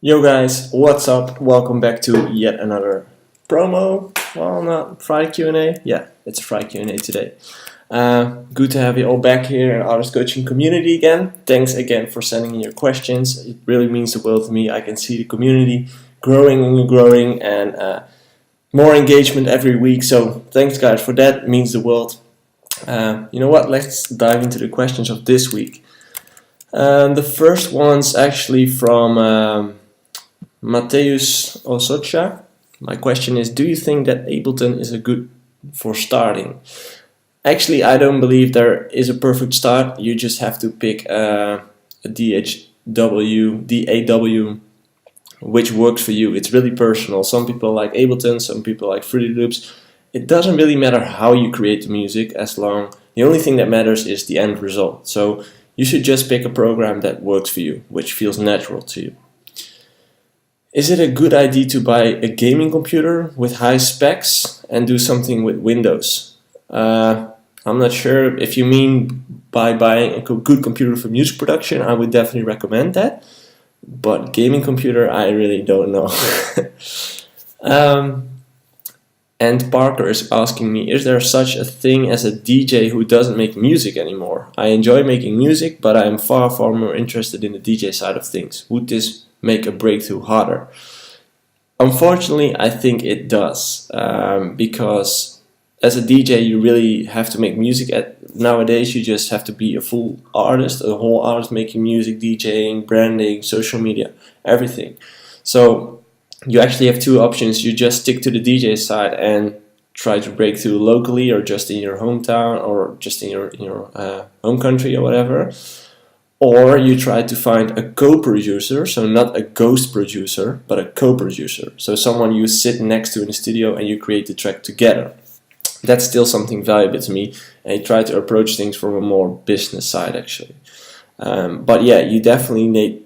Yo guys, what's up? Welcome back to yet another promo. Well, not FRI-Q&A. Yeah, it's FRI-Q&A today. Good to have you all back here in Artist Coaching community again. Thanks again for sending in your questions. It really means the world to me. I can see the community growing and more engagement every week. So thanks guys for that. It means the world. You know what? Let's dive into the questions of this week. The first one's actually from Mateus Osocha. My question is, do you think that Ableton is a good for starting? Actually, I don't believe there is a perfect start. You just have to pick a DAW, which works for you. It's really personal. Some people like Ableton, some people like Fruity Loops. It doesn't really matter how you create the music, the only thing that matters is the end result. So you should just pick a program that works for you, which feels natural to you. Is it a good idea to buy a gaming computer with high specs and do something with Windows? I'm not sure. If you mean by buying a good computer for music production, I would definitely recommend that. But gaming computer, I really don't know. And Parker is asking me, is there such a thing as a DJ who doesn't make music anymore? I enjoy making music, but I am far more interested in the DJ side of things. Would this make a breakthrough harder? Unfortunately, I think it does, because as a DJ you really have to make music. Nowadays you just have to be a full artist, a whole artist, making music, DJing, branding, social media, everything. So you actually have two options. You just stick to the DJ side and try to break through locally, or just in your hometown, or just in your home country or whatever. Or you try to find a co-producer, so not a ghost producer, but a co-producer. So someone you sit next to in the studio and you create the track together. That's still something valuable to me, and you try to approach things from a more business side actually. But yeah, you definitely need,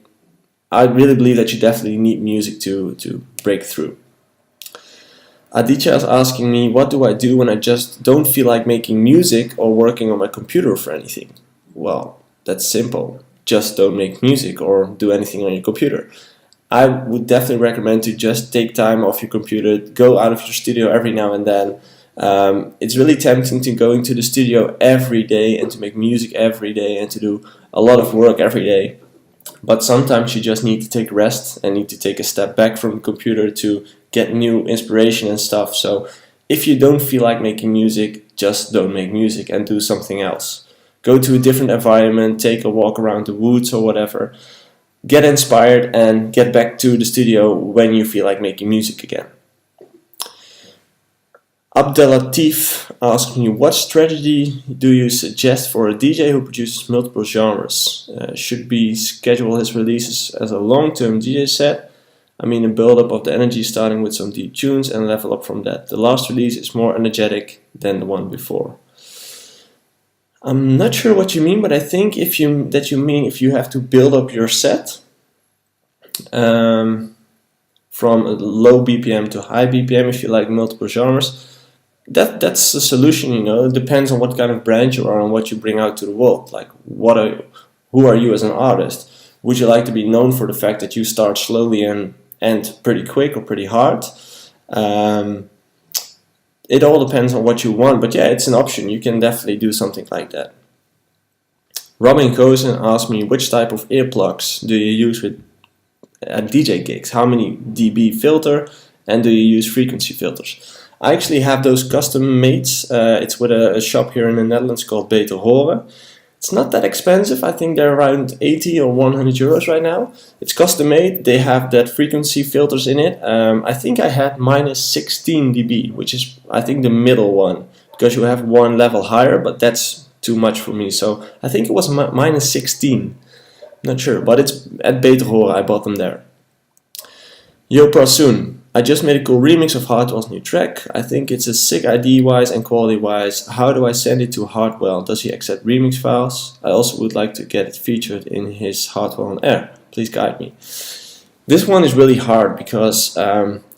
I really believe that you definitely need music to break through. Aditya is asking me, what do I do when I just don't feel like making music or working on my computer for anything? Well, that's simple. Just don't make music or do anything on your computer. I would definitely recommend to just take time off your computer, go out of your studio every now and then. It's really tempting to go into the studio every day and to make music every day and to do a lot of work every day. But sometimes you just need to take rest and need to take a step back from the computer to get new inspiration and stuff. So if you don't feel like making music, just don't make music and do something else. Go to a different environment, take a walk around the woods or whatever. Get inspired and get back to the studio when you feel like making music again. Abdelatif asks me, what strategy do you suggest for a DJ who produces multiple genres? Should be schedule his releases as a long-term DJ set? I mean, a build-up of the energy starting with some deep tunes and level up from that. The last release is more energetic than the one before. I'm not sure what you mean, but I think if you have to build up your set from a low BPM to high BPM, if you like multiple genres, that's the solution. It depends on what kind of brand you are and what you bring out to the world. Like, who are you as an artist? Would you like to be known for the fact that you start slowly and end pretty quick or pretty hard? It all depends on what you want, but yeah, it's an option. You can definitely do something like that. Robin Kozen asked me, which type of earplugs do you use at DJ gigs? How many dB filter, and do you use frequency filters? I actually have those custom made. It's with a shop here in the Netherlands called Beter Horen. It's not that expensive. I think they're around 80 or 100 euros right now. It's custom made. They have that frequency filters in it. I think I had minus 16 dB, which is, I think, the middle one, because you have one level higher, but that's too much for me. So I think it was minus 16. Not sure, but it's at Beter Horen. I bought them there. Yo Prasoon. I just made a cool remix of Hardwell's new track. I think it's a sick ID-wise and quality-wise. How do I send it to Hardwell? Does he accept remix files? I also would like to get it featured in his Hardwell on Air. Please guide me. This one is really hard because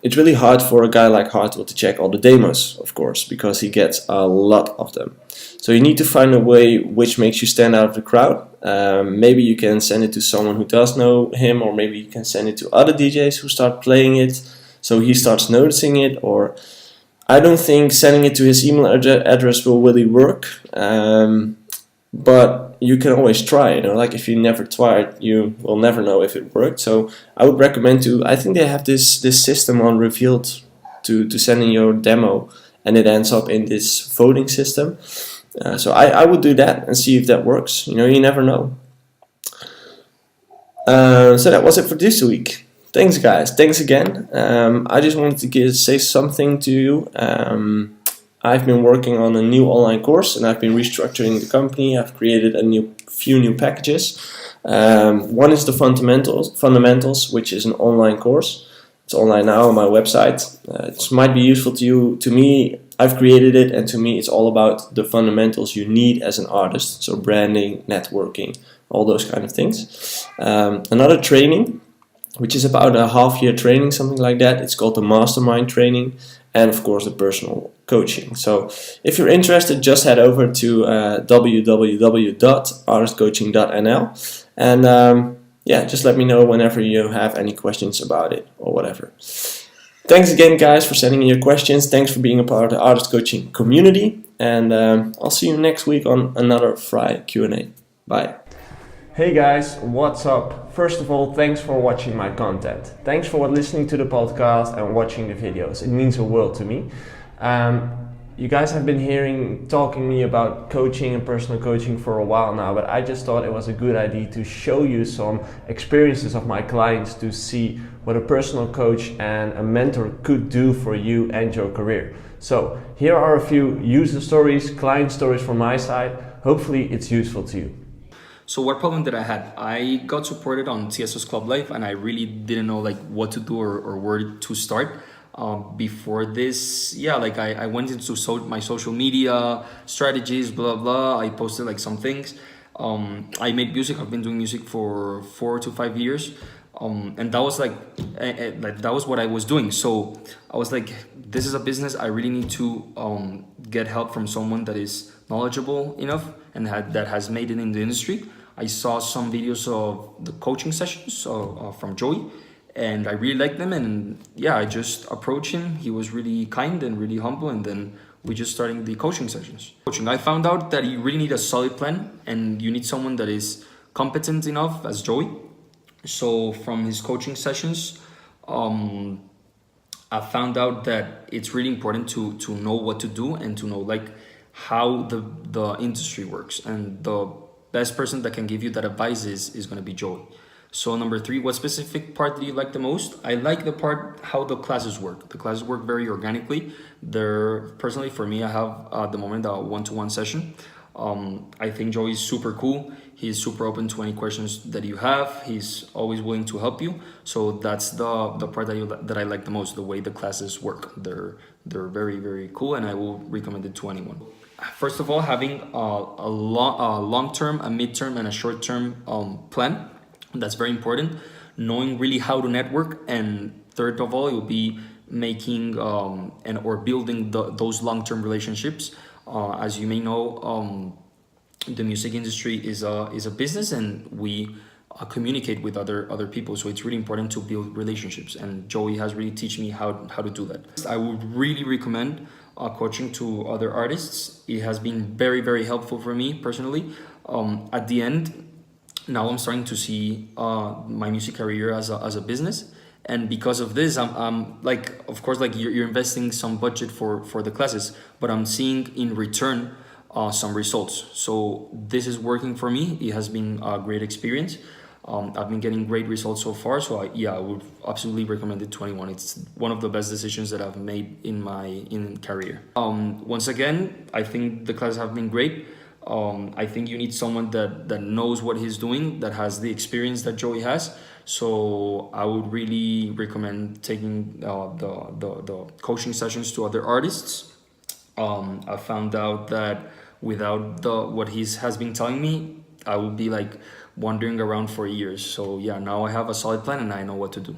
it's really hard for a guy like Hardwell to check all the demos, of course, because he gets a lot of them. So you need to find a way which makes you stand out of the crowd. Maybe you can send it to someone who does know him, or maybe you can send it to other DJs who start playing it, so he starts noticing it. Or I don't think sending it to his email address will really work, but you can always try. Like if you never try it, you will never know if it worked. So I would recommend I think they have this system on Revealed to send in your demo, and it ends up in this voting system. So I would do that and see if that works. You never know. So that was it for this week. Thanks, guys. Thanks again. I just wanted to say something to you. I've been working on a new online course, and I've been restructuring the company. I've created few new packages. One is the fundamentals, which is an online course. It's online now on my website. It might be useful to you. To me, I've created it, and to me, it's all about the fundamentals you need as an artist. So branding, networking, all those kind of things. Another training, which is about a half-year training, something like that. It's called the Mastermind Training, and of course the personal coaching. So if you're interested, just head over to www.artistcoaching.nl, and just let me know whenever you have any questions about it or whatever. Thanks again, guys, for sending in your questions. Thanks for being a part of the Artist Coaching community, and I'll see you next week on another FRI-Q&A. Bye. Hey guys, what's up? First of all, thanks for watching my content. Thanks for listening to the podcast and watching the videos. It means a world to me. You guys have been talking me about coaching and personal coaching for a while now, but I just thought it was a good idea to show you some experiences of my clients to see what a personal coach and a mentor could do for you and your career. So here are a few user stories, client stories from my side. Hopefully it's useful to you. So what problem did I had? I got supported on TSS Club Life, and I really didn't know what to do or where to start. Before this, I went into my social media strategies, blah blah. I posted some things. I made music. I've been doing music for 4 to 5 years, and that was that was what I was doing. So I was like, this is a business. I really need to get help from someone that is knowledgeable enough and that has made it in the industry. I saw some videos of the coaching sessions from Joey, and I really liked them. And I just approached him. He was really kind and really humble, and then we just started the coaching sessions. I found out that you really need a solid plan, and you need someone that is competent enough as Joey. So from his coaching sessions, I found out that it's really important to know what to do and to know how the industry works, and the best person that can give you that advice is going to be Joey. So number 3, what specific part do you like the most? I like the part how the classes work. The classes work very organically. Personally for me, I have at the moment a one-to-one session. I think Joey is super cool. He's super open to any questions that you have. He's always willing to help you. So that's the part that I like the most, the way the classes work. They're very, very cool, and I will recommend it to anyone. First of all, having a long-term, a mid-term, and a short-term plan. That's very important. Knowing really how to network, and third of all, it will be making or building those long-term relationships. As you may know, the music industry is a business, and we communicate with other people. So it's really important to build relationships, and Joey has really taught me how to do that. I would really recommend coaching to other artists. It has been very, very helpful for me personally. At the end, now I'm starting to see my music career as a business, and because of this, I'm of course, you're investing some budget for the classes, but I'm seeing in return some results. So this is working for me. It has been a great experience. I've been getting great results so far. So I would absolutely recommend it to anyone. It's one of the best decisions that I've made in my career. Once again, I think the classes have been great. I think you need someone that knows what he's doing, that has the experience that Joey has. So I would really recommend taking the coaching sessions to other artists. I found out that without what he has been telling me, I would be wandering around for years. So now I have a solid plan and I know what to do.